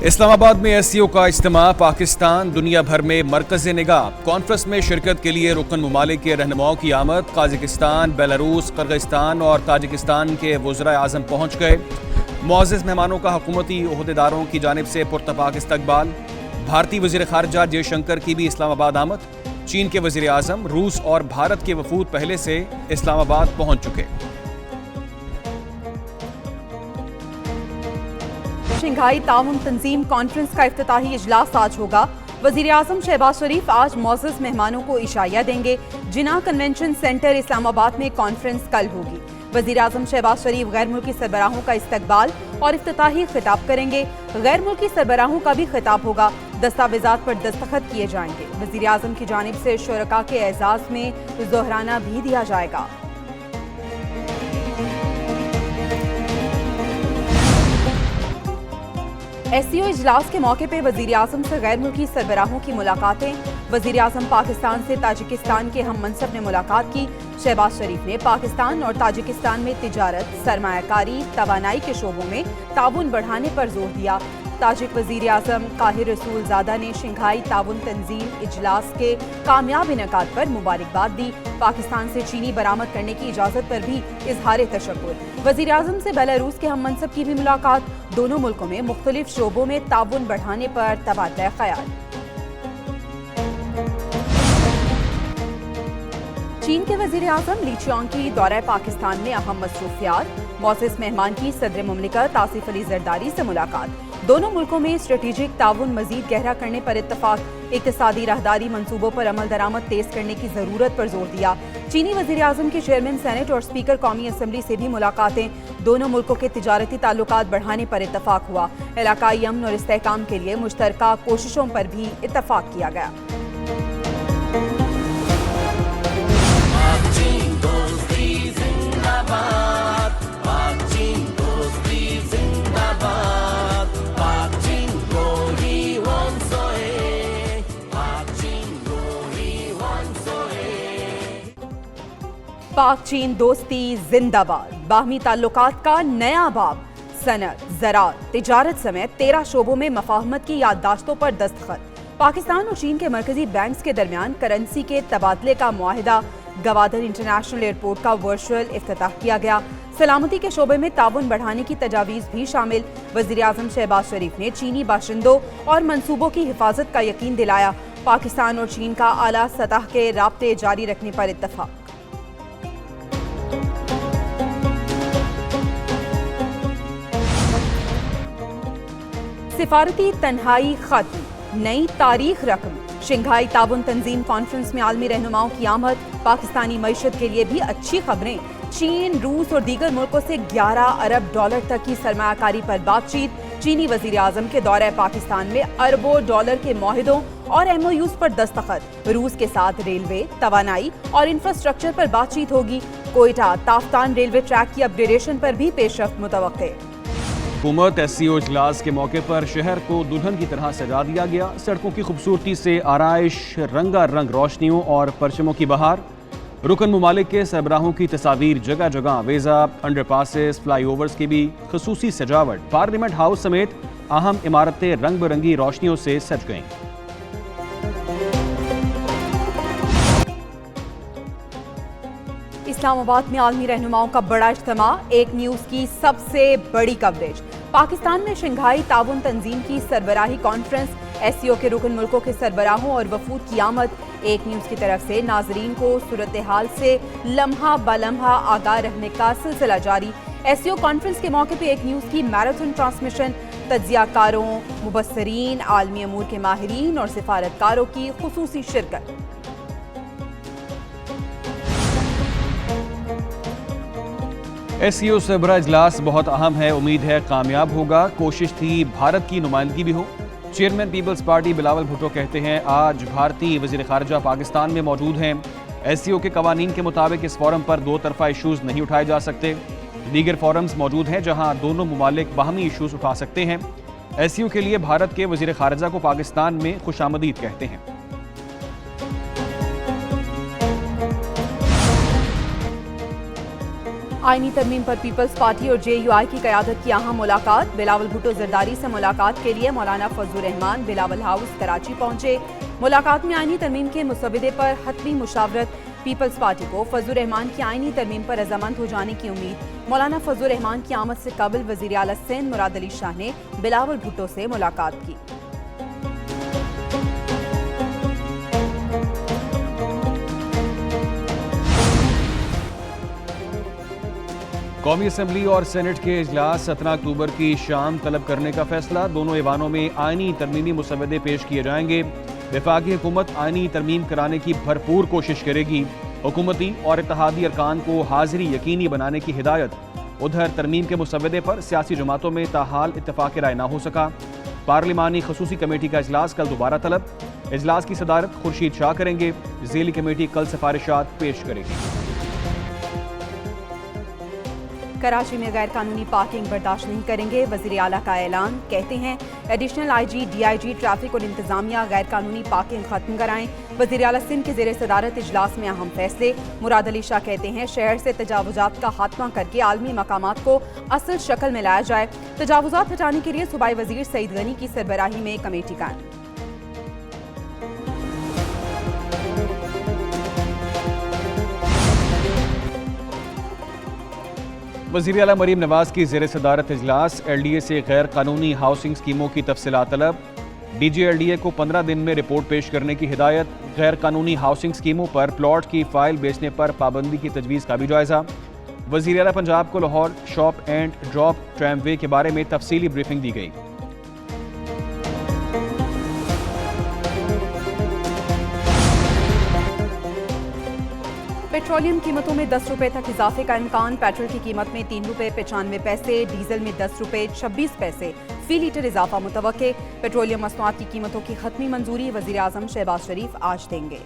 इस्लामाबाद में एससीओ का इज्तिमा, पाकिस्तान दुनिया भर में मरकज़ निगाह। कॉन्फ्रेंस में शिरकत के लिए रुकन ममालिक के रहनुमाओं की आमद। काज़ाकिस्तान, बेलारूस, किर्गिस्तान और ताजिकिस्तान के वज़राए आज़म पहुँच गए। मुअज़्ज़ज़ मेहमानों का हुकूमती ओहदेदारों की जानिब से पुरतपाक इस्तकबाल। भारतीय वज़ीर ख़ारजा जयशंकर की भी इस्लामाबाद आमद। चीन के वज़ीर आज़म, रूस और भारत के वफूद पहले से इस्लामाबाद पहुँच चुके। शंघाई ताउन तंजीम कॉन्फ्रेंस का इफ्तिताही इजलास आज होगा। वज़ीर आज़म शहबाज शरीफ आज मुअज़्ज़ज़ मेहमानों को इशाया देंगे। जिना कन्वेंशन सेंटर इस्लामाबाद में कॉन्फ्रेंस कल होगी। वज़ीर आज़म शहबाज शरीफ गैर मुल्की सरबराहों का इस्तकबाल और इफ्तिताही खिताब करेंगे। गैर मुल्की सरबराहों का भी खिताब होगा। दस्तावेज़ात पर दस्तखत किए जाएंगे। वज़ीर आज़म की जानिब से शुरका के एजाज़ में ज़ोहराना भी दिया जाएगा। एससीओ इजलास के मौके पे वज़ीर आज़म से गैर मुल्की सरबराहों की मुलाकातें। वज़ीर आज़म पाकिस्तान से ताजिकिस्तान के हम मनसब ने मुलाकात की। शहबाज शरीफ ने पाकिस्तान और ताजिकिस्तान में तिजारत, सरमायाकारी, तवानाई के शोबों में ताउन बढ़ाने पर जोर दिया। ताजिक वज़ीर आज़म काहिर रसूलज़ादा ने शंघाई ताउन तंजीम इजलास के कामयाब इनेकाद पर मुबारकबाद दी। पाकिस्तान से चीनी बरामद करने की इजाज़त पर भी इजहार तशक्कुर। वज़ीर आज़म से बेलारूस के हम मनसब की भी मुलाकात। दोनों मुल्कों में मुख्तलिफ शोबों में ताउन बढ़ाने पर तबादला ख्याल। चीन के वज़ीर आज़म ली चियांग की दौरे पाकिस्तान में अहम मसरूफियात। मुअज़्ज़ज़ मेहमान की सदर मुमलिकत आसिफ अली ज़रदारी से मुलाकात। दोनों मुल्कों में स्ट्रेटेजिक ताउन मजीद गहरा करने पर इत्तफाक। इक्तिसादी राहदारी मंसूबों पर अमल दरामद तेज करने की ज़रूरत पर जोर दिया। चीनी वज़ीर आज़म के चेयरमैन सेनेट और स्पीकर कौमी असम्बली से भी मुलाकातें। दोनों मुल्कों के तिजारती ताल्लुकात बढ़ाने पर इत्तफाक हुआ। इलाकाई अमन और इस्तेहकाम के लिए मुश्तरका कोशिशों पर भी इत्तफाक किया गया। पाक चीन दोस्ती जिंदाबाद। बाहमी ताल्लुकात का नया बाब। सनत, ज़राअत, तिजारत समेत 13 शोबों में मफाहमत की याददाश्तों पर दस्तखत। पाकिस्तान और चीन के मरकजी बैंक्स के दरमियान करेंसी के तबादले का मुआहिदा। गवादर इंटरनेशनल एयरपोर्ट का वर्चुअल इफ्तिताह किया गया। सलामती के शोबे में ताउन बढ़ाने की तजावीज़ भी शामिल। वज़ीर आज़म शहबाज शरीफ ने चीनी बाशिंदों और मनसूबों की हिफाजत का यकीन दिलाया। पाकिस्तान और चीन का आला सतह के राब्ते जारी रखने पर इत्तफाक। सिफारती तन्हाई खत्म, नई तारीख रकम। शंघाई ताउन तंजीम कॉन्फ्रेंस में आलमी रहनुमाओं की आमद। पाकिस्तानी मईशत के लिए भी अच्छी खबरें। चीन, रूस और दीगर मुल्कों से 11 अरब डॉलर तक की सरमायाकारी पर बातचीत। चीनी वज़ीर आज़म के दौरे पाकिस्तान में अरबों डॉलर के मुआहिदों और MOUs पर दस्तखत। रूस के साथ रेलवे, तवानाई और इंफ्रास्ट्रक्चर पर बातचीत होगी। कोयटा ताफ्तान रेलवे ट्रैक की अपग्रेडेशन पर भी पेशरफ्त मुतवक्के। हुकूमत एससीओ इजलास के मौके पर शहर को दुल्हन की तरह सजा दिया गया। सड़कों की खूबसूरती से आराइश, रंगा रंग रोशनियों और परचमों की बहार। रुकन ममालिक के सरबराहों की तस्वीर जगह जगह। वेजा, अंडरपासेस, फ्लाई ओवर्स की भी खसूसी सजावट। पार्लियामेंट हाउस समेत अहम इमारतें रंग बिरंगी रोशनियों से सज गईं। इस्लामाबाद में आलमी रहनुमाओं का बड़ा इज्तिमा। एक न्यूज़ की सबसे बड़ी कवरेज। पाकिस्तान में शंघाई ताउन तंजीम की सरबराही कॉन्फ्रेंस। एससीओ के रुकन मुल्कों के सरबराहों और वफूद की आमद। एक न्यूज़ की तरफ से नाजरीन को सूरत हाल से लम्हा बलम्हा आगाह रहने का सिलसिला जारी। एससीओ कॉन्फ्रेंस के मौके पर एक न्यूज़ की मैराथन ट्रांसमिशन। तज्जियाकारों, मुबस्सरीन, आलमी अमूर के माहिरीन और सिफारतकारों की खुसूसी शिरकत। एससीओ सरबराह इजलास बहुत अहम है। उम्मीद है कामयाब होगा। कोशिश थी भारत की नुमाइंदगी भी हो। चेयरमैन पीपल्स पार्टी बिलावल भुट्टो कहते हैं आज भारतीय वज़ीर ख़ारजा पाकिस्तान में मौजूद हैं। एससीओ के कवानीन के मुताबिक इस फोरम पर दो तरफा इशूज़ नहीं उठाए जा सकते। दीगर फोरम्स मौजूद हैं जहां दोनों मुमालिक बाहमी इशूज़ उठा सकते हैं। एससीओ के लिए भारत के वज़ीर ख़ारजा को पाकिस्तान में खुशामदीद कहते हैं। आईनी तरमीम पर पीपल्स पार्टी और JUI की क़यादत की अहम मुलाकात। बिलावल भुट्टो जरदारी से मुलाकात के लिए मौलाना फजलुर रहमान बिलावल हाउस कराची पहुंचे। मुलाकात में आईनी तरमीम के मुसवदे पर हतमी मुशावरत। पीपल्स पार्टी को फजलुर रहमान की आईनी तरमीम पर रजामंद हो जाने की उम्मीद। मौलाना फजलुर रहमान की आमद से कबल वज़ीर आला सिंध मुराद अली शाह ने बिलावल भुट्टो से मुलाकात की। कौमी असम्बली और सेनेट के इजलास 17 अक्टूबर की शाम तलब करने का फैसला। दोनों ऐवानों में आईनी तरमीमी मुसवदे पेश किए जाएंगे। वफाकी हुकूमत आईनी तरमीम कराने की भरपूर कोशिश करेगी। हुकूमती और इत्तेहादी अरकान को हाजिरी यकीनी बनाने की हिदायत। उधर तरमीम के मुसवदे पर सियासी जमातों में ताहाल इत्तफाक राय न हो सका। पार्लिमानी खसूसी कमेटी का इजलास कल दोबारा तलब। इजलास की सदारत खुर्शीद शाह करेंगे। ज़ेली कमेटी कल सिफारिशात पेश करेगी। कराची में गैर कानूनी पार्किंग बर्दाश्त नहीं करेंगे, वज़ीर आला का ऐलान। कहते हैं एडिशनल IG, DIG ट्रैफिक और इंतजामिया गैर कानूनी पार्किंग खत्म कराएं। वज़ीर आला सिंध के ज़ेरे सदारत इजलास में अहम फैसले। मुराद अली शाह कहते हैं शहर से तजावुजात का खात्मा करके आलमी मकामात को असल शक्ल में लाया जाए। तजावुजात हटाने के लिए सूबाई वज़ीर सईद गनी की सरबराही में कमेटी कायम। वज़ीर आला मरीम नवाज की ज़ेर सदारत इजलास। LDA से गैर कानूनी हाउसिंग स्कीमों की तफसीलात तलब। DG LDA को 15 दिन में रिपोर्ट पेश करने की हिदायत। गैर कानूनी हाउसिंग स्कीमों पर प्लॉट की फाइल बेचने पर पाबंदी की तजवीज़ का भी जायजा। वज़ीर आला पंजाब को Lahore shop and drop tramway के बारे में तफसीली ब्रीफिंग दी गई। पेट्रोलियम कीमतों में 10 रुपए तक इजाफे का इम्कान। पेट्रोल की कीमत में 3 रुपए 95 पैसे, डीजल में 10 रुपए 26 पैसे फी लीटर इजाफा मुतवक्के। पेट्रोलियम मसनूआत की कीमतों की खत्मी मंजूरी वज़ीर आज़म शहबाज शरीफ आज देंगे।